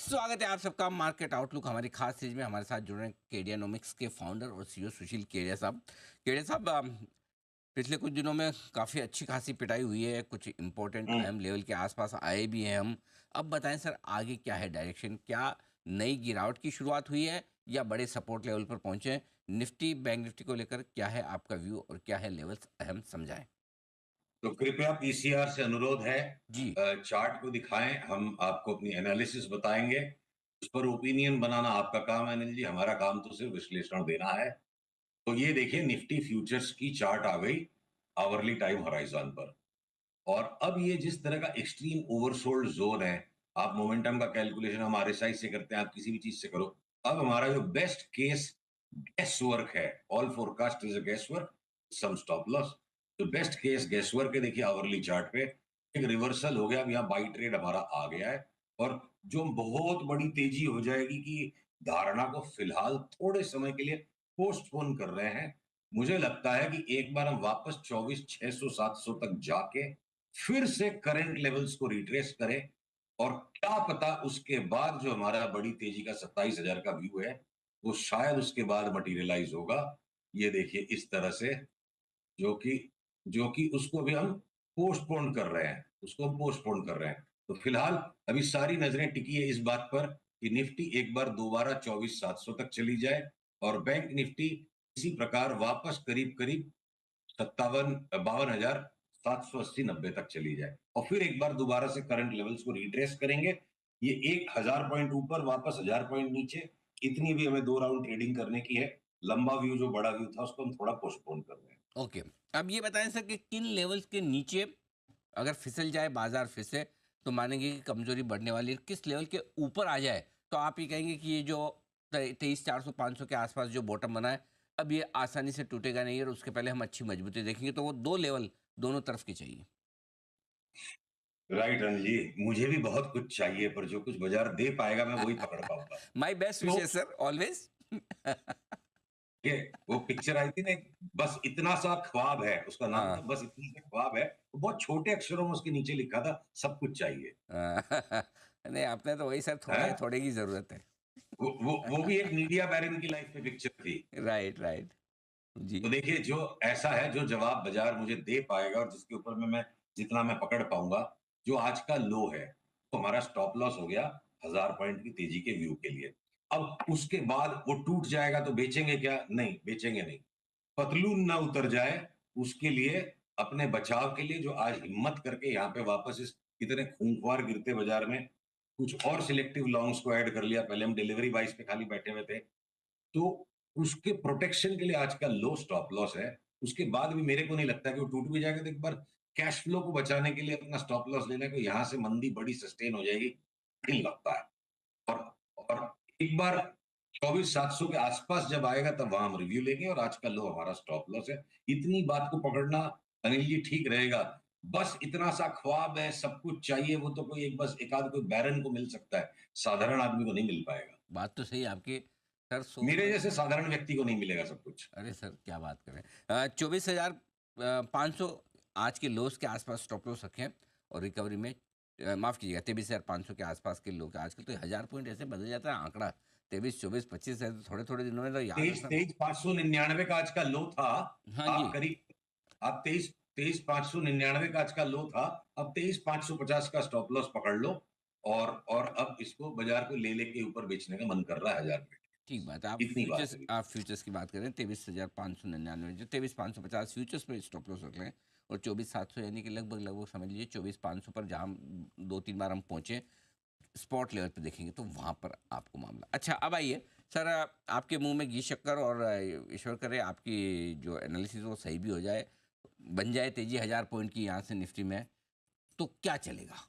स्वागत है आप सबका मार्केट आउटलुक हमारी खास सीरीज में। हमारे साथ जुड़ रहे हैं केडियानोमिक्स के फाउंडर और सीईओ सुशील केडिया साहब। केडिया साहब, पिछले कुछ दिनों में काफ़ी अच्छी खासी पिटाई हुई है, कुछ इंपॉर्टेंट हम्म, अहम लेवल के आसपास आए भी हैं हम। अब बताएं सर, आगे क्या है डायरेक्शन? क्या नई गिरावट की शुरुआत हुई है या बड़े सपोर्ट लेवल पर पहुंचे हैं? निफ्टी बैंक निफ्टी को लेकर क्या है आपका व्यू और क्या है लेवल्स अहम, समझाएं। तो कृपया पीसीआर से अनुरोध है, जी। चार्ट को दिखाएं। हम आपको अपनी एनालिसिस बताएंगे। उस पर ओपिनियन बनाना आपका काम है अनिल जी, हमारा काम तो सिर्फ विश्लेषण देना है। तो ये देखिए, निफ्टी फ्यूचर्स की चार्ट आ गई आवरली टाइम होराइजन पर। और अब ये जिस तरह का एक्सट्रीम ओवरसोल्ड जोन है, आप मोमेंटम का कैलकुलेशन हम आरएसआई से करते हैं, आप किसी भी चीज से करो। अब हमारा जो बेस्ट केस गैस वर्क है, all forecast is a guesswork, some stop loss. तो बेस्ट केस गैस वर्क है, देखिए आवरली चार्ट पे एक रिवर्सल हो गया। अब यहाँ बाई ट्रेड हमारा आ गया है। और जो बहुत बड़ी तेजी हो जाएगी कि धारणा को फिलहाल थोड़े समय के लिए पोस्टपोन कर रहे हैं। मुझे लगता है कि एक बार हम वापस 24,600 तक जाके फिर से करंट लेवल्स को रिट्रेस करें। और क्या पता उसके बाद जो हमारा बड़ी तेजी का 27,000 का व्यू है, वो शायद उसके बाद मटेरियलाइज होगा। ये देखिए इस तरह से, जो कि उसको भी हम पोस्टपोन कर रहे हैं, उसको हम पोस्टपोन कर रहे हैं। तो फिलहाल अभी सारी नजरें टिकी है इस बात पर कि निफ्टी एक बार दोबारा 24,700 तक चली जाए और बैंक निफ्टी इसी प्रकार वापस करीब करीब 52,हजार 780 90 तक चली जाए और फिर एक बार दोबारा से करंट लेवल्स को रिट्रेस करेंगे। ये 1,000 पॉइंट ऊपर, वापस 1,000 पॉइंट नीचे, इतनी भी हमें 2 राउंड ट्रेडिंग करने की है। लंबा व्यू, जो बड़ा व्यू था, उसको हम थोड़ा पोस्टपोन कर रहे हैं। ओके। अब ये बताएं सर कि किन लेवल्स के नीचे अगर फिसल जाए बाजार फिर से तो मानेंगे कि कमजोरी बढ़ने वाली है? किस लेवल के ऊपर आ जाए तो आप ये कहेंगे कि ये जो 23,400 500 के आसपास जो बॉटम बना है, अब ये आसानी से टूटेगा नहीं और उसके पहले हम अच्छी मजबूती देखेंगे? तो वो दो लेवल दोनों तरफ के चाहिए। राइट रणजी, मुझे भी बहुत कुछ चाहिए, पर जो कुछ बाजार दे पाएगा मैं वही पकड़ पाऊंगा। माई बेस्ट तो विशेष सर, ऑलवेज। ये वो पिक्चर आई थी ना, बस इतना सा ख्वाब है, उसका नाम था हाँ। बस इतना सा ख्वाब है। वो बहुत छोटे अक्षरों में उसके नीचे लिखा था, सब कुछ चाहिए। नहीं, आपने तो वही सर, थोड़ा है थोड़े की जरूरत है। वो भी एक मीडिया बैरन की लाइफ में पिक्चर थी। Right right. जी। तो देखिए, जो ऐसा है, जो जवाब बाजार मुझे दे पाएगा और जिसके ऊपर में मैं जितना मैं पकड़ पाऊंगा, जो आज का लो है, तो हमारा स्टॉप लॉस हो गया 1,000 पॉइंट की तेजी के व्यू के लिए। अब उसके बाद वो टूट जाएगा तो बेचेंगे क्या? नहीं, बेचेंगे नहीं। पतलून ना उतर जाए, उसके लिए, अपने बचाव के लिए, जो आज हिम्मत करके यहाँ पे वापस इस इतने खूंखार गिरते बाजार में कुछ और सिलेक्टिव लॉन्ग्स को ऐड कर लिया। पहले हम डिलीवरी बाइस पे खाली बैठे हुए थे, तो उसके प्रोटेक्शन के लिए आज का लो स्टॉप लॉस है। उसके बाद भी मेरे को नहीं लगता कि वो टूट भी जाएगा। तो एक बार कैश फ्लो को बचाने के लिए अपना स्टॉप लॉस लेने को, यहां से मंदी बड़ी सस्टेन हो जाएगी नहीं लगता है। और एक बार 24,700 के आसपास जब आएगा तब वहां हम रिव्यू लेंगे, और आज का लो हमारा स्टॉप लॉस है। इतनी बात को पकड़ना अनिल जी ठीक रहेगा। बस इतना सा ख्वाब है, सब कुछ चाहिए, वो तो कोई एक, बस एक आध कोई बैरन को मिल सकता है, साधारण आदमी को नहीं मिल पाएगा। बात तो सही है आपकी सर। मेरे जैसे साधारण व्यक्ति को नहीं मिलेगा सब कुछ। अरे सर, क्या बात करें। 24,500 आज के लोस के आसपास स्टॉप लॉस रखें और रिकवरी में, माफ़ कीजिएगा, 23,500 के आसपास के लोग आजकल तो 1,000 पॉइंट ऐसे बदल जाता है आंकड़ा। 23 24 25 है तो थोड़े थोड़े दिनों में तो याद तेईस रखना। तेईस 599 का आज का लो था। हाँ जी। आप करीब, आप तेईस 599 का आज का लो था। अब 23,550 का स्टॉप लॉस पकड़ लो। और अब इसको बाजार को ले लेके ऊपर बेचने का मन कर रहा है 1,000 पे। ठीक बात है। इतनी बात है। आप फ्यूचर्स की बात करें, 23,599 जो 23,550 फ्यूचर्स पे स्टॉप लॉस रख लें, और 24,700 यानी कि लगभग लगभग समझ लीजिए 24,500 पर जहाँ 2 3 बार हम पहुँचे, स्पॉट लेवल पे देखेंगे तो वहाँ पर आपको मामला। अच्छा, अब आइए सर, आपके मुंह में घी शक्कर, और ईश्वर करे आपकी जो एनालिसिस वो सही भी हो जाए, बन जाए तेजी 1,000 पॉइंट की यहाँ से निफ्टी में, तो क्या चलेगा?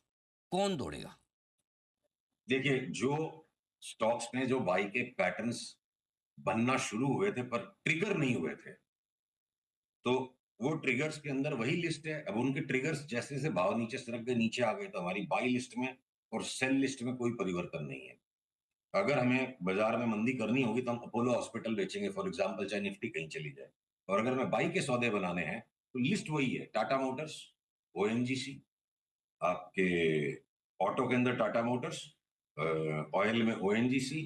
कौन दौड़ेगा? देखिए, जो स्टॉक्स में जो बाई के पैटर्न्स बनना शुरू हुए थे पर ट्रिगर नहीं हुए थे, तो वो ट्रिगर्स के अंदर वही लिस्ट है। अब उनके ट्रिगर्स जैसे जैसे भाव नीचे सरक गए, नीचे आ गए, तो हमारी बाई लिस्ट में और सेल लिस्ट में कोई परिवर्तन नहीं है। अगर हमें बाजार में मंदी करनी होगी तो हम अपोलो हॉस्पिटल बेचेंगे फॉर एग्जांपल, चाहे निफ्टी कहीं चली जाए। और अगर हमें बाई के सौदे बनाने हैं तो लिस्ट वही है, टाटा मोटर्स, ओएनजीसी, आपके ऑटो के अंदर टाटा मोटर्स, ऑयल में ओएनजीसी,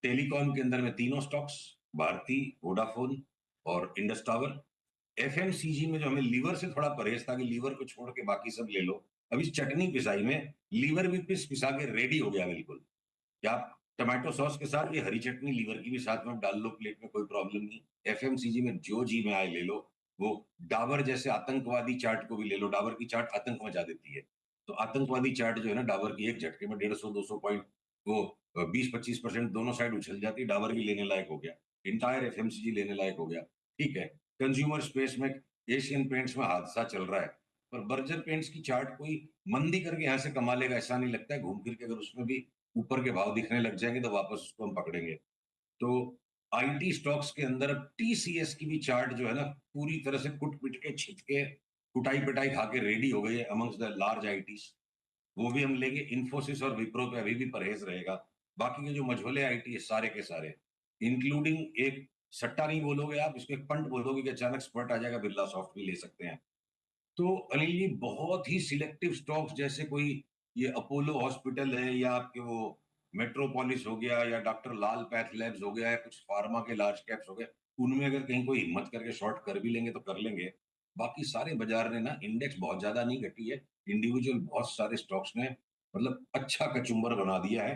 टेलीकॉम के अंदर में तीनों स्टॉक्स, भारती, वोडाफोन और इंडस टावर। एफएमसीजी में जो हमें लीवर से थोड़ा परहेज था कि लीवर को छोड़ के बाकी सब ले लो। अब इस चटनी पिसाई में लीवर भी पिस पिसा के रेडी हो गया बिल्कुल। कि आप टमाटो सॉस के साथ ये हरी चटनी लीवर की भी साथ में डाल लो प्लेट में, कोई प्रॉब्लम नहीं। एफएमसीजी में जो जी में आए ले लो। वो डाबर जैसे आतंकवादी चाट को भी ले लो, डाबर की चाट आतंक मचा देती है। तो आतंकवादी चाट जो है ना डाबर की, एक झटके में 150-200 पॉइंट वो 20-25% दोनों साइड उछल जाती है। डाबर भी लेने लायक हो गया, इंटायर एफएमसीजी लेने लायक हो गया। ठीक है, कंज्यूमर स्पेस में एशियन पेंट्स में हादसा चल रहा है, पर बर्जर पेंट्स की चार्ट कोई मंदी करके यहाँ से कमा लेगा ऐसा नहीं लगता है। घूम फिर के अगर उसमें भी ऊपर के भाव दिखने लग जाएंगे तो वापस उसको हम पकड़ेंगे। तो आईटी स्टॉक्स के अंदर अब टीसीएस की भी चार्ट जो है ना पूरी तरह से कुट पिट के छिट के कुटाई पिटाई खा के रेडी हो गई है अमंग्स द लार्ज आईटीज। वो भी हम लेंगे। इन्फोसिस और विप्रो पे अभी भी परहेज रहेगा। बाकी के जो मझोले आईटी है सारे के सारे, इंक्लूडिंग एक सट्टा नहीं बोलोगे आप, इसको एक पंट बोलोगे कि अचानक स्पर्ट आ जाएगा, बिरला सॉफ्ट भी ले सकते हैं। तो अनिल जी बहुत ही सिलेक्टिव स्टॉक्स, जैसे कोई ये अपोलो हॉस्पिटल है या आपके वो मेट्रोपोलिस हो गया या डॉक्टर लाल पैथ लैब्स हो गया या कुछ फार्मा के लार्ज कैप्स हो गए, उनमें अगर कहीं कोई हिम्मत करके शॉर्ट कर भी लेंगे तो कर लेंगे। बाकी सारे बाजार ने ना इंडेक्स बहुत ज्यादा नहीं घटी है, इंडिविजुअल बहुत सारे स्टॉक्स ने मतलब अच्छा कचुम्बर बना दिया है।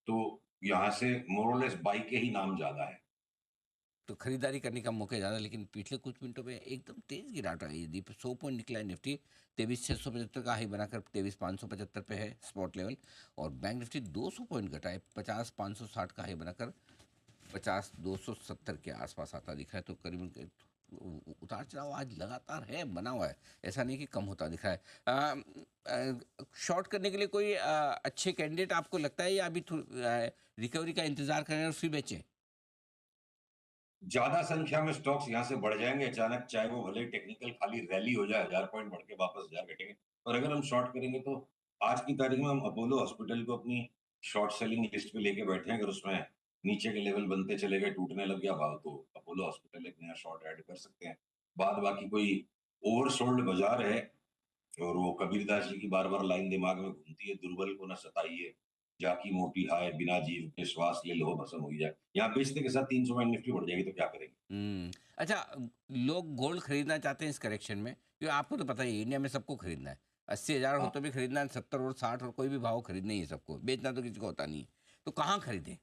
तो यहाँ से मोरलेस बाई के ही नाम ज्यादा है। तो खरीदारी करने का मौका ज़्यादा, लेकिन पिछले कुछ मिनटों में एकदम तेज गिरावट आई है दीप। 100 पॉइंट निकला है निफ्टी। 23,675 का हाई बनाकर 23,575 पे है स्पॉट लेवल। और बैंक निफ्टी 200 पॉइंट घटा है, 50,560 का हाई बनाकर 50,270 के आसपास आता दिख रहा है। तो करीबन उतार चढ़ाव आज लगातार है, बना हुआ है, ऐसा नहीं कि कम होता दिख रहा है। शॉर्ट करने के लिए कोई अच्छे कैंडिडेट आपको लगता है, या अभी रिकवरी का इंतजार करें और फिर बेचें? ज्यादा संख्या में स्टॉक्स यहाँ से बढ़ जाएंगे अचानक, चाहे वो भले टेक्निकल खाली रैली हो जाए, 1000 पॉइंट बढ़ के वापस 1000 घटेंगे। और अगर हम शॉर्ट करेंगे तो आज की तारीख में हम अपोलो हॉस्पिटल को अपनी शॉर्ट सेलिंग लिस्ट पे लेके बैठे हैं। अगर उसमें नीचे के लेवल बनते चले गए, टूटने लग गया भाव, तो अपोलो हॉस्पिटल एक नया शॉर्ट ऐड कर सकते हैं। बाद बाकी कोई ओवरसोल्ड बाजार है और वो कबीरदास जी की बार बार लाइन दिमाग में घूमती है, दुर्बल को न सताइए, जाकी मोटी हाय, बिना जीव के श्वास ले लो भस्म हो ही जाए। यहाँ बेचते के साथ 300 में निफ्टी बढ़ जाएगी तो क्या करेंगे। अच्छा, लोग गोल्ड खरीदना चाहते हैं इस करेक्शन में, क्योंकि आपको तो पता ही है इंडिया में सबको खरीदना है। 80,000 हो हाँ, तो भी खरीदना है, 70 और 60 और कोई भी भाव खरीदना ही है सबको, बेचना तो किसी को होता नहीं है। तो कहाँ खरीदें?